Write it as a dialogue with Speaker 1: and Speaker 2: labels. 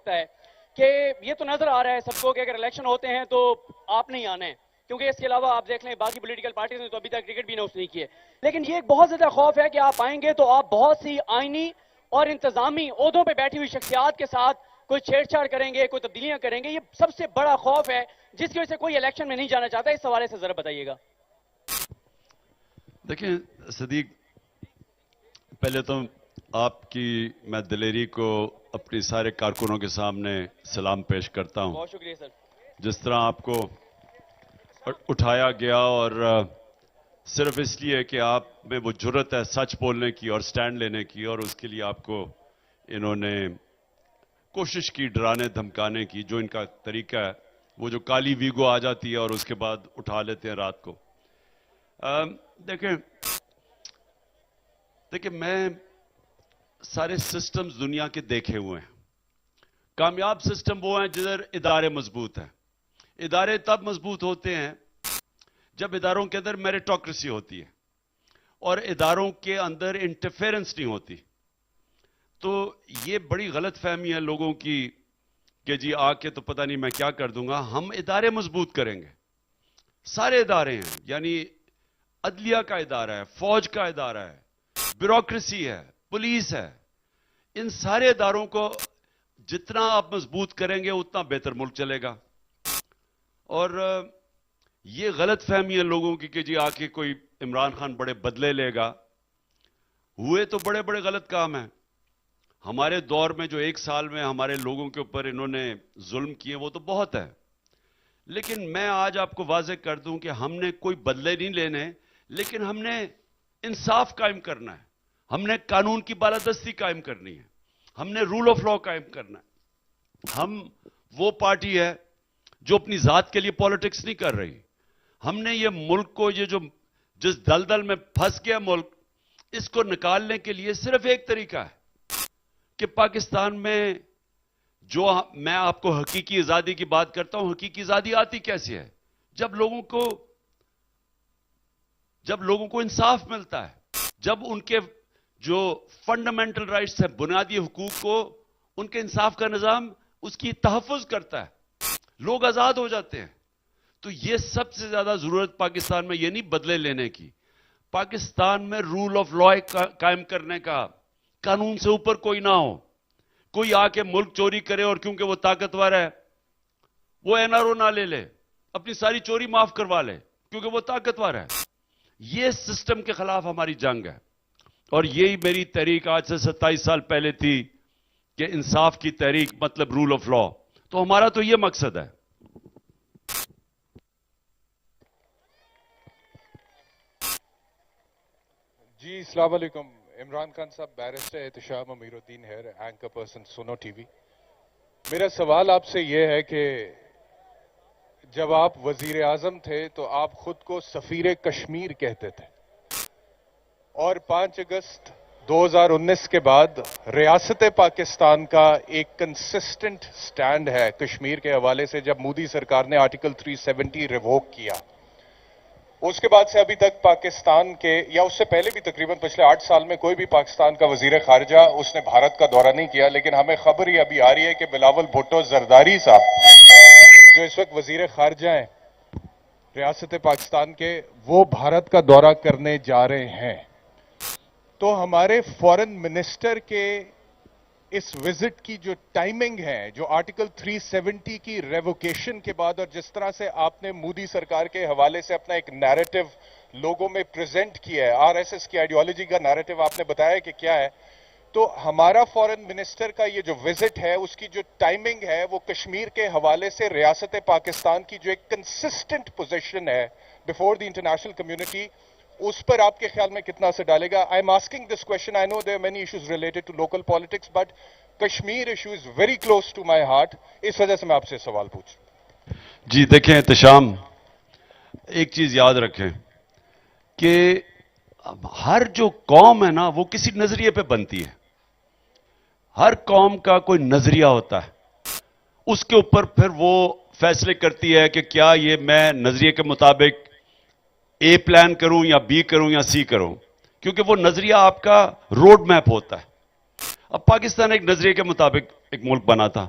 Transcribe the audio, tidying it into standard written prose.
Speaker 1: لگتا ہے کہ یہ تو نظر آ رہا ہے سب کو کہ اگر الیکشن ہوتے ہیں تو آپ نہیں آنے ہیں، کیونکہ اس کے علاوہ آپ دیکھ لیں باقی پولیٹیکل پارٹیز نے تو ابھی تک ٹکٹ بھی اناؤنس نہیں کیے، لیکن یہ ایک بہت زیادہ خوف ہے کہ آپ آئیں گے تو آپ بہت سی آئینی اور انتظامی عہدوں پہ بیٹھی ہوئی شخصیات کے ساتھ کوئی چھیڑ چھاڑ کریں گے، کوئی تبدیلیاں کریں گے. یہ سب سے بڑا خوف ہے جس کی وجہ سے کوئی الیکشن میں نہیں جانا چاہتا. اس حوالے سے ذرا بتائیے گا.
Speaker 2: دیکھیں صدیق، پہلے تو آپ کی میں دلیری کو اپنی سارے کارکنوں کے سامنے سلام پیش کرتا ہوں.
Speaker 1: بہت شکریہ سر.
Speaker 2: جس طرح آپ کو اٹھایا گیا اور صرف اس لیے کہ آپ میں وہ جرت ہے سچ بولنے کی اور سٹینڈ لینے کی، اور اس کے لیے آپ کو انہوں نے کوشش کی ڈرانے دھمکانے کی. جو ان کا طریقہ ہے وہ جو کالی ویگو آ جاتی ہے اور اس کے بعد اٹھا لیتے ہیں رات کو. دیکھیں میں سارے سسٹمز دنیا کے دیکھے ہوئے ہیں. کامیاب سسٹم وہ ہیں جدھر ادارے مضبوط ہیں. ادارے تب مضبوط ہوتے ہیں جب اداروں کے اندر میریٹوکریسی ہوتی ہے اور اداروں کے اندر انٹرفیرنس نہیں ہوتی. تو یہ بڑی غلط فہمی ہے لوگوں کی کہ جی آ کے تو پتہ نہیں میں کیا کر دوں گا. ہم ادارے مضبوط کریں گے. سارے ادارے ہیں، یعنی عدلیہ کا ادارہ ہے، فوج کا ادارہ ہے، بیوروکریسی ہے، پولیس ہے. ان سارے اداروں کو جتنا آپ مضبوط کریں گے اتنا بہتر ملک چلے گا. اور یہ غلط فہمی ہے لوگوں کی کہ جی آ کے کوئی عمران خان بڑے بدلے لے گا. ہوئے تو بڑے بڑے غلط کام ہیں. ہمارے دور میں جو 1 سال میں ہمارے لوگوں کے اوپر انہوں نے ظلم کیے وہ تو بہت ہے. لیکن میں آج آپ کو واضح کر دوں کہ ہم نے کوئی بدلے نہیں لینے، لیکن ہم نے انصاف قائم کرنا ہے. ہم نے قانون کی بالادستی قائم کرنی ہے. ہم نے رول آف لا قائم کرنا ہے. ہم وہ پارٹی ہے جو اپنی ذات کے لیے پالیٹکس نہیں کر رہی. ہم نے یہ ملک کو یہ جو جس دلدل میں پھنس گیا ملک، اس کو نکالنے کے لیے صرف ایک طریقہ ہے کہ پاکستان میں جو میں آپ کو حقیقی آزادی کی بات کرتا ہوں، حقیقی آزادی آتی کیسے ہے؟ جب لوگوں کو انصاف ملتا ہے، جب ان کے جو فنڈامنٹل رائٹس ہیں، بنیادی حقوق کو ان کے انصاف کا نظام اس کی تحفظ کرتا ہے، لوگ آزاد ہو جاتے ہیں. تو یہ سب سے زیادہ ضرورت پاکستان میں یہ نہیں بدلے لینے کی. پاکستان میں رول آف لا قائم کرنے کا، قانون سے اوپر کوئی نہ ہو. کوئی آ کے ملک چوری کرے اور کیونکہ وہ طاقتور ہے وہ NRO نہ لے لے، اپنی ساری چوری معاف کروا لے کیونکہ وہ طاقتور ہے. یہ سسٹم کے خلاف ہماری جنگ ہے. اور یہی میری تحریک آج سے 27 سال پہلے تھی کہ انصاف کی تحریک مطلب رول آف لا. تو ہمارا تو یہ مقصد ہے.
Speaker 3: جی السلام علیکم. عمران خان صاحب، بیرسٹر احتشام امیر الدین ہیر، اینکر پرسن سنو ٹی وی. میرا سوال آپ سے یہ ہے کہ جب آپ وزیر اعظم تھے تو آپ خود کو سفیر کشمیر کہتے تھے، اور 5 اگست 2019 کے بعد ریاست پاکستان کا ایک کنسسٹنٹ سٹینڈ ہے کشمیر کے حوالے سے. جب مودی سرکار نے آرٹیکل 370 ریووک کیا، اس کے بعد سے ابھی تک پاکستان کے، یا اس سے پہلے بھی تقریباً پچھلے 8 سال میں کوئی بھی پاکستان کا وزیر خارجہ اس نے بھارت کا دورہ نہیں کیا. لیکن ہمیں خبر ہی ابھی آ رہی ہے کہ بلاول بھٹو زرداری صاحب جو اس وقت وزیر خارجہ ہیں ریاست پاکستان کے، وہ بھارت کا دورہ کرنے جا رہے ہیں. تو ہمارے فورن منسٹر کے اس وزٹ کی جو ٹائمنگ ہے، جو آرٹیکل 370 کی ریووکیشن کے بعد، اور جس طرح سے آپ نے مودی سرکار کے حوالے سے اپنا ایک نیریٹو لوگوں میں پریزنٹ کیا ہے، RSS کی آئیڈیالوجی کا نیریٹو آپ نے بتایا کہ کیا ہے، تو ہمارا فورن منسٹر کا یہ جو وزٹ ہے اس کی جو ٹائمنگ ہے وہ کشمیر کے حوالے سے ریاست پاکستان کی جو ایک کنسسٹنٹ پوزیشن ہے بیفور دی انٹرنیشنل کمیونٹی، اس پر آپ کے خیال میں کتنا اثر ڈالے گا؟ I am asking this question. I know there many issues related to local politics, but Kashmir issue is very close to my heart. اس وجہ سے میں آپ سے سوال پوچھ.
Speaker 2: جی دیکھیں احتشام، ایک چیز یاد رکھیں کہ ہر جو قوم ہے نا وہ کسی نظریے پہ بنتی ہے. ہر قوم کا کوئی نظریہ ہوتا ہے، اس کے اوپر پھر وہ فیصلے کرتی ہے کہ کیا یہ میں نظریے کے مطابق A پلان کروں یا B کروں یا C کروں، کیونکہ وہ نظریہ آپ کا روڈ میپ ہوتا ہے. اب پاکستان ایک نظریے کے مطابق ایک ملک بنا تھا،